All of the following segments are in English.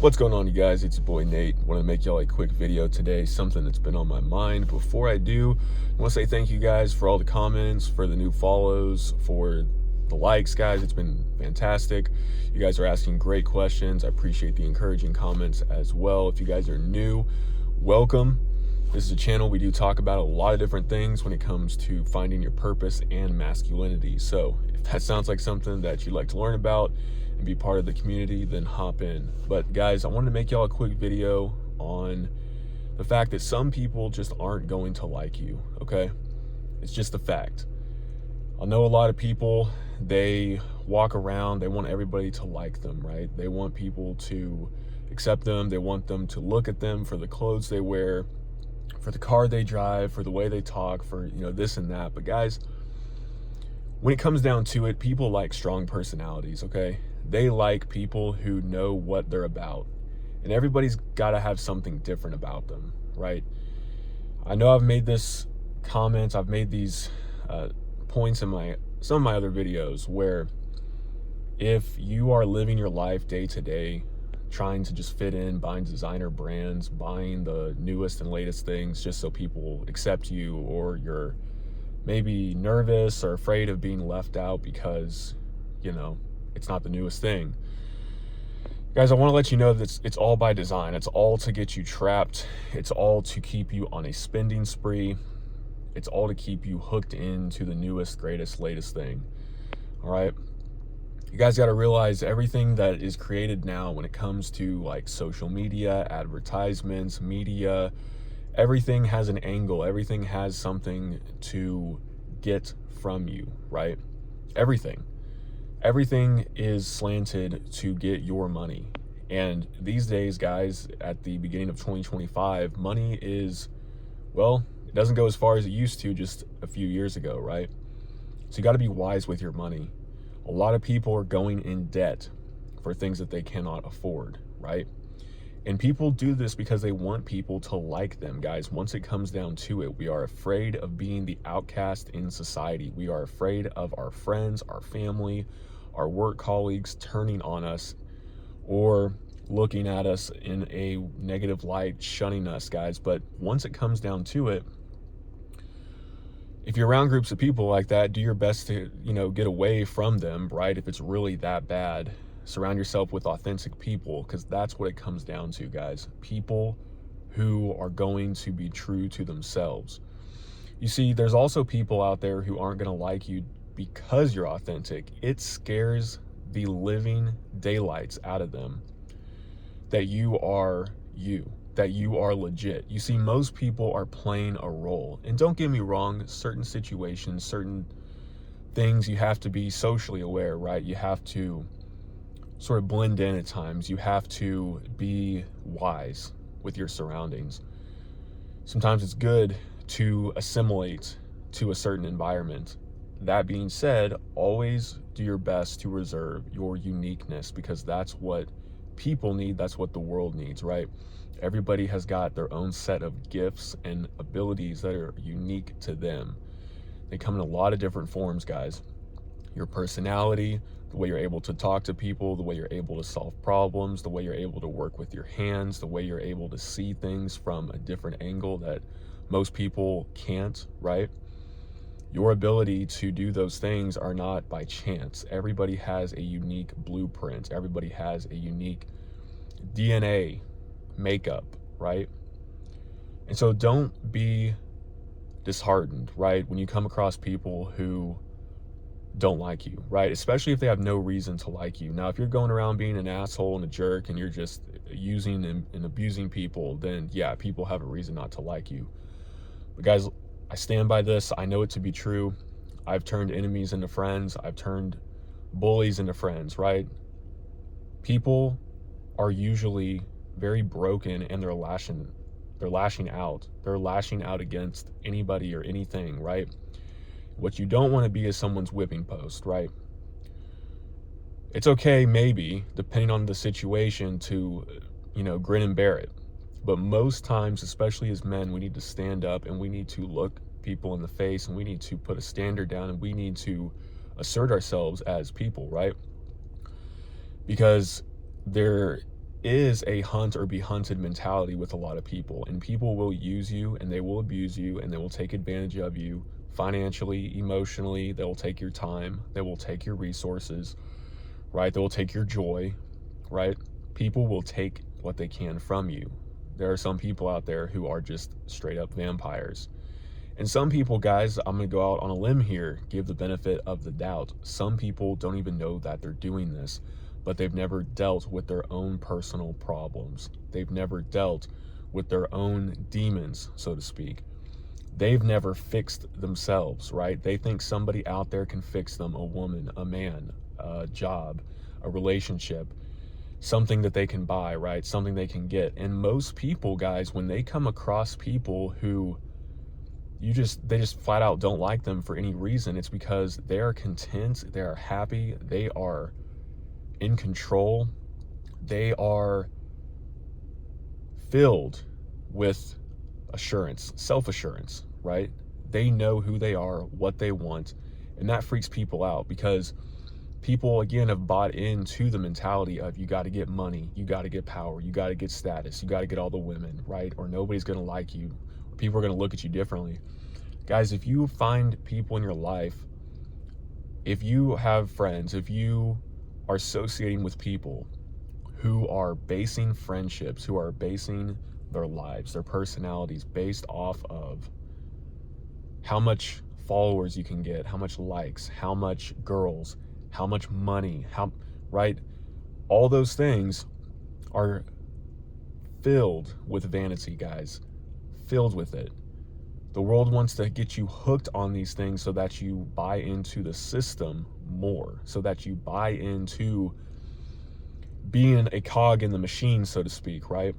What's going on, you guys? It's your boy Nate. Want to make y'all a quick video today, something that's been on my mind. Before I do, I want to say thank you guys for all the comments, for the new follows, for the likes, guys. It's been fantastic. You guys are asking great questions. I appreciate the encouraging comments as well. If you guys are new, welcome. This is a channel we do talk about a lot of different things when it comes to finding your purpose and masculinity. So if that sounds like something that you'd like to learn about and be part of the community, then hop in. But guys, I wanted to make y'all a quick video on the fact that some people just aren't going to like you, okay? It's just a fact. I know a lot of people, they walk around, they want everybody to like them, right? They want people to accept them. They want them to look at them for the clothes they wear, for the car they drive, for the way they talk, for, this and that. But guys, when it comes down to it, people like strong personalities, okay? They like people who know what they're about. And everybody's got to have something different about them, right? I know I've made this comment, I've made these points in some of my other videos where if you are living your life day to day, trying to just fit in, buying designer brands, buying the newest and latest things just so people accept you, or you're maybe nervous or afraid of being left out because, it's not the newest thing. Guys, I want to let you know that it's all by design. It's all to get you trapped. It's all to keep you on a spending spree. It's all to keep you hooked into the newest, greatest, latest thing. All right? You guys got to realize everything that is created now when it comes to like social media, advertisements, media, everything has an angle. Everything has something to get from you, right? Everything is slanted to get your money. And these days, guys, at the beginning of 2025, money is, well, it doesn't go as far as it used to just a few years ago, right? So you got to be wise with your money. A lot of people are going in debt for things that they cannot afford, right? And people do this because they want people to like them, guys. Once it comes down to it, we are afraid of being the outcast in society. We are afraid of our friends, our family, our work colleagues turning on us or looking at us in a negative light, shunning us, guys. But once it comes down to it, if you're around groups of people like that, do your best to, get away from them, right? If it's really that bad, surround yourself with authentic people, because that's what it comes down to, guys. People who are going to be true to themselves. You see, there's also people out there who aren't going to like you because you're authentic. It scares the living daylights out of them that you are you, that you are legit. You see, most people are playing a role. And don't get me wrong, certain situations, certain things, you have to be socially aware, right? You have to sort of blend in at times. You have to be wise with your surroundings. Sometimes it's good to assimilate to a certain environment. That being said, always do your best to reserve your uniqueness, because that's what people need. That's what the world needs, right? Everybody has got their own set of gifts and abilities that are unique to them. They come in a lot of different forms, guys. Your personality, the way you're able to talk to people, the way you're able to solve problems, the way you're able to work with your hands, the way you're able to see things from a different angle that most people can't, right? Your ability to do those things are not by chance. Everybody has a unique blueprint. Everybody has a unique DNA makeup, right? And so don't be disheartened, right, when you come across people who don't like you, right? Especially if they have no reason to like you. Now, if you're going around being an asshole and a jerk and you're just using and abusing people, then yeah, people have a reason not to like you. But guys, I stand by this. I know it to be true. I've turned enemies into friends. I've turned bullies into friends, right? People are usually very broken and they're lashing out. They're lashing out against anybody or anything, right? What you don't want to be is someone's whipping post, right? It's okay, maybe, depending on the situation, to, grin and bear it. But most times, especially as men, we need to stand up and we need to look people in the face and we need to put a standard down and we need to assert ourselves as people, right? Because there is a hunt or be hunted mentality with a lot of people, and people will use you and they will abuse you and they will take advantage of you financially, emotionally. They will take your time, they will take your resources, right? They will take your joy, right? People will take what they can from you. There are some people out there who are just straight up vampires. And some people, guys, I'm going to go out on a limb here, give the benefit of the doubt. Some people don't even know that they're doing this, but they've never dealt with their own personal problems. They've never dealt with their own demons, so to speak. They've never fixed themselves, right? They think somebody out there can fix them, a woman, a man, a job, a relationship, something that they can buy, right? Something they can get. And most people, guys, when they come across people who they just flat out don't like them for any reason, it's because they are content, they are happy, they are in control, they are filled with assurance, self-assurance, right? They know who they are, what they want, and that freaks people out because people, again, have bought into the mentality of you got to get money, you got to get power, you got to get status, you got to get all the women, right? Or nobody's going to like you, or people are going to look at you differently. Guys, if you find people in your life, if you have friends, if you are associating with people who are basing friendships, who are basing their lives, their personalities based off of how much followers you can get, how much likes, how much girls, how much money, right? All those things are filled with vanity, guys, filled with it. The world wants to get you hooked on these things so that you buy into the system more, so that you buy into being a cog in the machine, so to speak, right?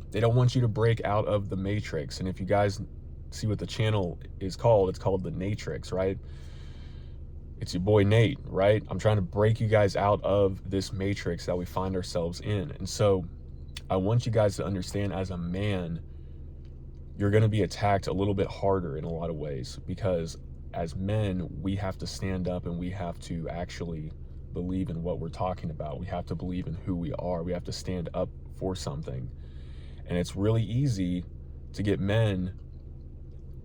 They don't want you to break out of the matrix. And if you guys see what the channel is called, it's called The Natrix, right? It's your boy Nate, right? I'm trying to break you guys out of this matrix that we find ourselves in. And so I want you guys to understand, as a man, you're going to be attacked a little bit harder in a lot of ways, because as men, we have to stand up and we have to actually believe in what we're talking about. We have to believe in who we are. We have to stand up for something. And it's really easy to get men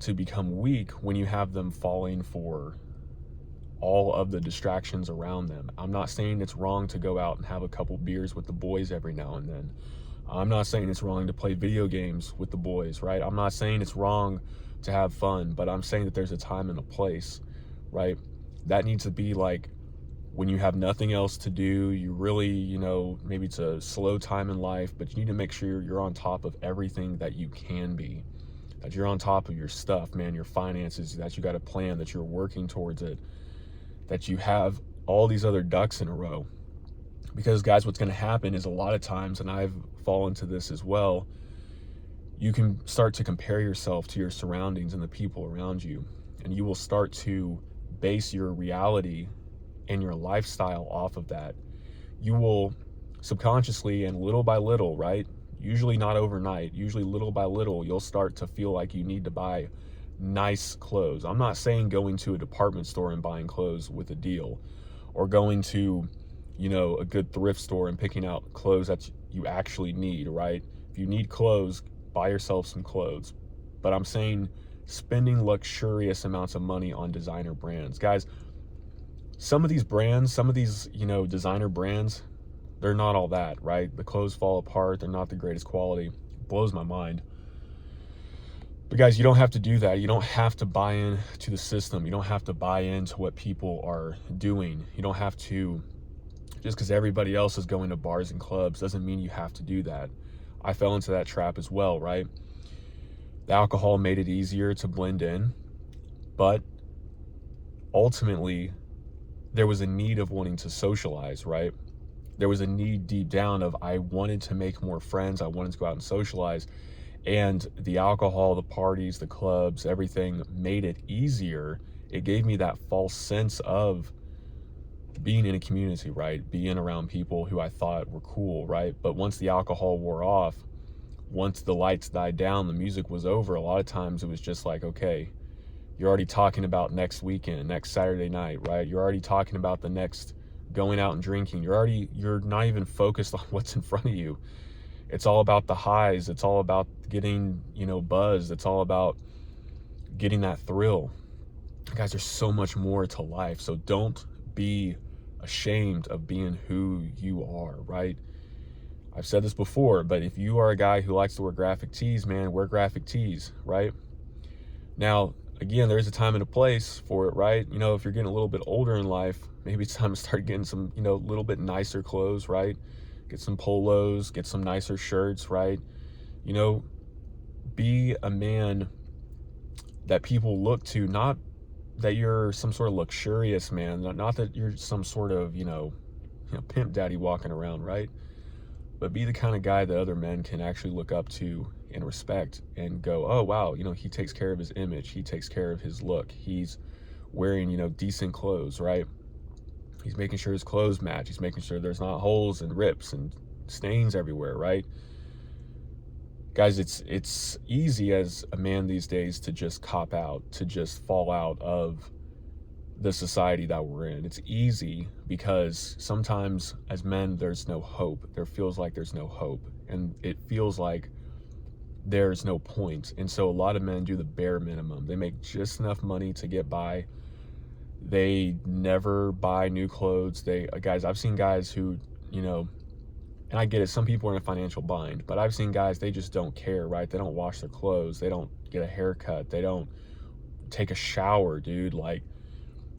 to become weak when you have them falling for all of the distractions around them. I'm not saying it's wrong to go out and have a couple beers with the boys every now and then. I'm not saying it's wrong to play video games with the boys, right? I'm not saying it's wrong to have fun, but I'm saying that there's a time and a place, right? That needs to be like when you have nothing else to do, you really, maybe it's a slow time in life, but you need to make sure you're on top of everything that you can be, that you're on top of your stuff, man, your finances, that you got a plan, that you're working towards it, that you have all these other ducks in a row. Because, guys, what's going to happen is a lot of times, and I've fallen to this as well, you can start to compare yourself to your surroundings and the people around you, and you will start to base your reality and your lifestyle off of that. You will subconsciously and little by little, right? Usually not overnight, usually little by little, you'll start to feel like you need to buy nice clothes. I'm not saying going to a department store and buying clothes with a deal, or going to a good thrift store and picking out clothes that you actually need, right? If you need clothes, buy yourself some clothes. But I'm saying spending luxurious amounts of money on designer brands. Guys, some of these brands, some of these, designer brands, they're not all that, right? The clothes fall apart. They're not the greatest quality. It blows my mind. But guys, you don't have to do that. You don't have to buy into the system. You don't have to buy into what people are doing. You don't have to, just because everybody else is going to bars and clubs doesn't mean you have to do that. I fell into that trap as well, right? The alcohol made it easier to blend in, but ultimately there was a need of wanting to socialize, right? There was a need deep down of, I wanted to make more friends. I wanted to go out and socialize. And the alcohol, the parties, the clubs, everything made it easier. It gave me that false sense of being in a community, right? Being around people who I thought were cool, right? But once the alcohol wore off, once the lights died down, the music was over, a lot of times it was just like, okay, you're already talking about next weekend, next Saturday night, right? You're already talking about the next going out and drinking. You're not even focused on what's in front of you. It's all about the highs. It's all about getting, buzz. It's all about getting that thrill. Guys, there's so much more to life. So don't be ashamed of being who you are, right? I've said this before, but if you are a guy who likes to wear graphic tees, man, wear graphic tees, right? Now, again, there's a time and a place for it, right? If you're getting a little bit older in life, maybe it's time to start getting some, little bit nicer clothes, right? Get some polos, get some nicer shirts, right? Be a man that people look to, not that you're some sort of luxurious man, not that you're some sort of, pimp daddy walking around, right? But be the kind of guy that other men can actually look up to and respect and go, oh, wow, he takes care of his image. He takes care of his look. He's wearing, decent clothes, right? He's making sure his clothes match. He's making sure there's not holes and rips and stains everywhere, right? Guys, it's easy as a man these days to just cop out, to just fall out of the society that we're in. It's easy because sometimes as men, there's no hope. There feels like there's no hope, and it feels like there's no point. And so a lot of men do the bare minimum. They make just enough money to get by. They never buy new clothes. Guys, I've seen guys who, and I get it, some people are in a financial bind, but I've seen guys, they just don't care, right? They don't wash their clothes. They don't get a haircut. They don't take a shower, dude. Like,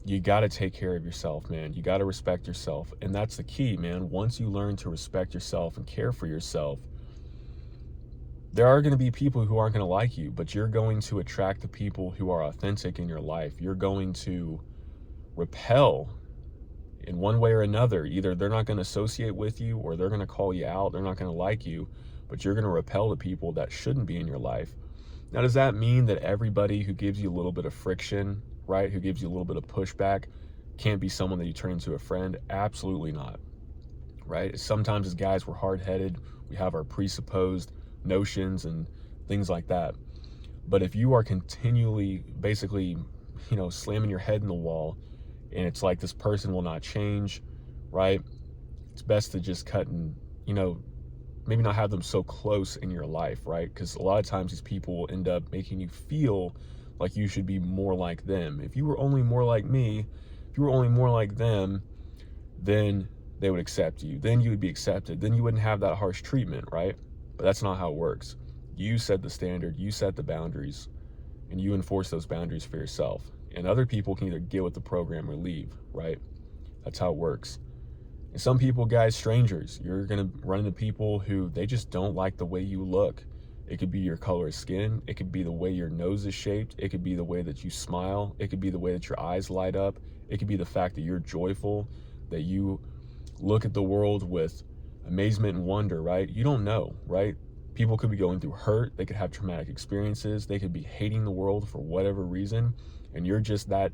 you got to take care of yourself, man. You got to respect yourself. And that's the key, man. Once you learn to respect yourself and care for yourself, there are going to be people who aren't going to like you, but you're going to attract the people who are authentic in your life. You're going to repel in one way or another. Either they're not going to associate with you, or they're going to call you out. They're not going to like you, but you're going to repel the people that shouldn't be in your life. Now, does that mean that everybody who gives you a little bit of friction, right, who gives you a little bit of pushback, can't be someone that you turn into a friend? Absolutely not, right? Sometimes as guys, we're hard-headed. We have our presupposed notions and things like that. But if you are continually basically, slamming your head in the wall, and it's like this person will not change, right? It's best to just cut and, maybe not have them so close in your life, right? Because a lot of times these people will end up making you feel like you should be more like them. If you were only more like me, if you were only more like them, then they would accept you. Then you would be accepted. Then you wouldn't have that harsh treatment, right? But that's not how it works. You set the standard, you set the boundaries, and you enforce those boundaries for yourself. And other people can either get with the program or leave, right? That's how it works. And some people, guys, strangers, you're going to run into people who they just don't like the way you look. It could be your color of skin. It could be the way your nose is shaped. It could be the way that you smile. It could be the way that your eyes light up. It could be the fact that you're joyful, that you look at the world with amazement and wonder, right? You don't know, right? People could be going through hurt. They could have traumatic experiences. They could be hating the world for whatever reason. And you're just that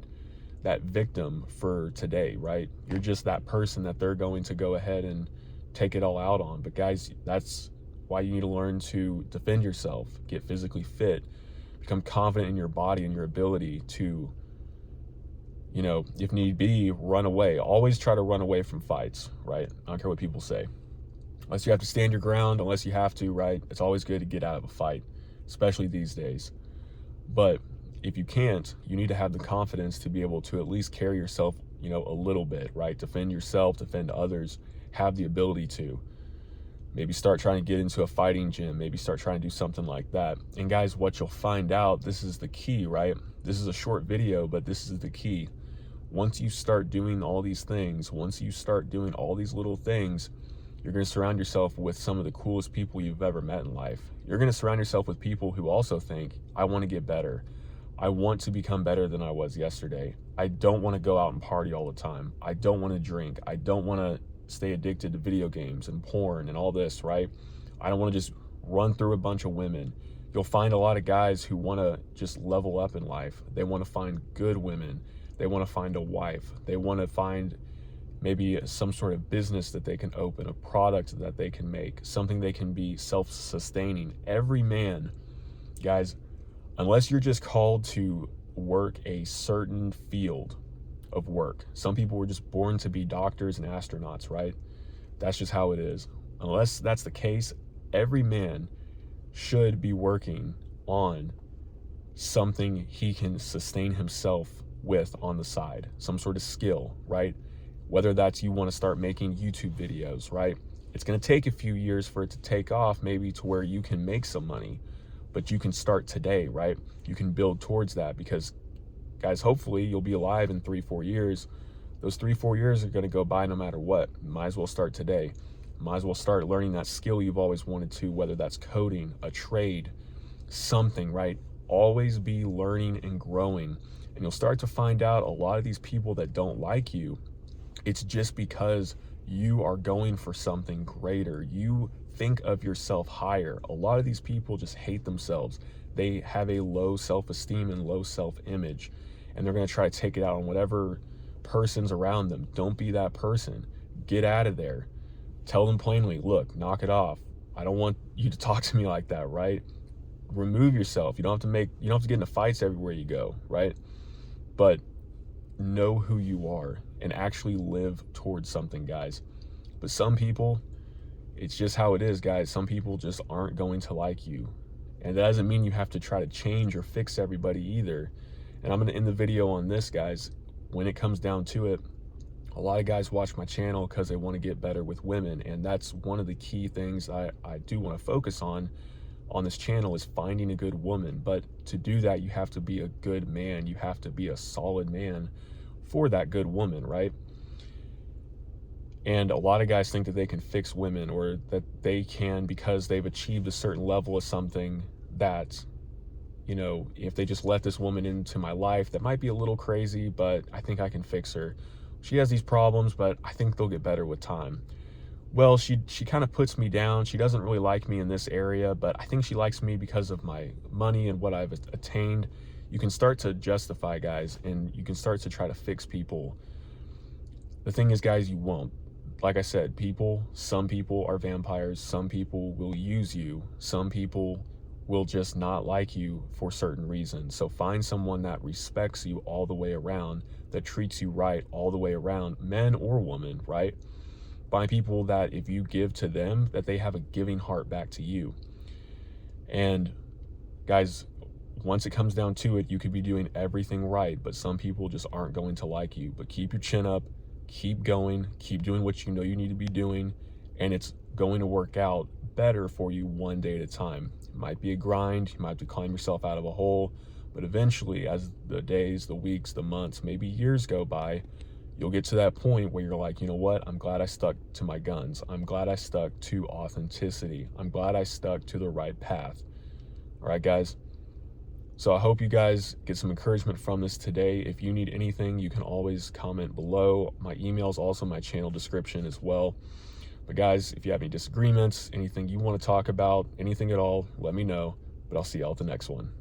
victim for today, right? You're just that person that they're going to go ahead and take it all out on. But guys, that's why you need to learn to defend yourself, get physically fit, become confident in your body and your ability to, if need be, run away. Always try to run away from fights, right? I don't care what people say. Unless you have to stand your ground, unless you have to, right? It's always good to get out of a fight, especially these days. But if you can't, you need to have the confidence to be able to at least carry yourself, a little bit, right? Defend yourself, defend others, have the ability to. Maybe start trying to get into a fighting gym, maybe start trying to do something like that. And guys, what you'll find out, this is the key, right? This is a short video, but this is the key. Once you start doing all these things, once you start doing all these little things, you're going to surround yourself with some of the coolest people you've ever met in life. You're going to surround yourself with people who also think, I want to get better. I want to become better than I was yesterday. I don't want to go out and party all the time. I don't want to drink. I don't want to stay addicted to video games and porn and all this, right? I don't want to just run through a bunch of women. You'll find a lot of guys who want to just level up in life. They want to find good women. They want to find a wife. They want to find maybe some sort of business that they can open, a product that they can make, something they can be self-sustaining. Every man, guys, unless you're just called to work a certain field, of work. Some people were just born to be doctors and astronauts, right? That's just how it is. Unless that's the case, every man should be working on something he can sustain himself with on the side, some sort of skill, right? Whether that's you want to start making YouTube videos, right? It's going to take a few years for it to take off, maybe to where you can make some money, but you can start today, right? You can build towards that because, guys, hopefully you'll be alive in 3-4 years. Those 3-4 years are going to go by no matter what. Might as well start today. Might as well start learning that skill you've always wanted to, whether that's coding, a trade, something, right? Always be learning and growing. And you'll start to find out a lot of these people that don't like you, it's just because you are going for something greater. You think of yourself higher. A lot of these people just hate themselves. They have a low self-esteem and low self-image, and they're going to try to take it out on whatever person's around them. Don't be that person. Get out of there. Tell them plainly, look, knock it off. I don't want you to talk to me like that, right? Remove yourself. You don't have to get into fights everywhere you go, right? But know who you are and actually live towards something, guys. But some people, it's just how it is, guys. Some people just aren't going to like you. And that doesn't mean you have to try to change or fix everybody either. And I'm going to end the video on this, guys. When it comes down to it, a lot of guys watch my channel because they want to get better with women. And that's one of the key things I do want to focus on this channel, is finding a good woman. But to do that, you have to be a good man. You have to be a solid man for that good woman, right? And a lot of guys think that they can fix women, or that they can, because they've achieved a certain level of something, that, you know, if they just let this woman into my life, that might be a little crazy, but I think I can fix her. She has these problems, but I think they'll get better with time. Well, she kind of puts me down. She doesn't really like me in this area, but I think she likes me because of my money and what I've attained. You can start to justify, guys, and you can start to try to fix people. The thing is, guys, you won't. Like I said, some people are vampires. Some people will use you. Some people will just not like you for certain reasons. So find someone that respects you all the way around, that treats you right all the way around, men or women, right? Find people that if you give to them, that they have a giving heart back to you. And guys, once it comes down to it, you could be doing everything right, but some people just aren't going to like you. But keep your chin up, keep going, keep doing what you know you need to be doing, and it's going to work out better for you one day at a time. It might be a grind, you might have to climb yourself out of a hole, but eventually, as the days, the weeks, the months, maybe years go by, you'll get to that point where you're like, you know what, I'm glad I stuck to my guns. I'm glad I stuck to authenticity. I'm glad I stuck to the right path. All right, guys? So I hope you guys get some encouragement from this today. If you need anything, you can always comment below. My email is also in my channel description as well. But guys, if you have any disagreements, anything you want to talk about, anything at all, let me know. But I'll see y'all at the next one.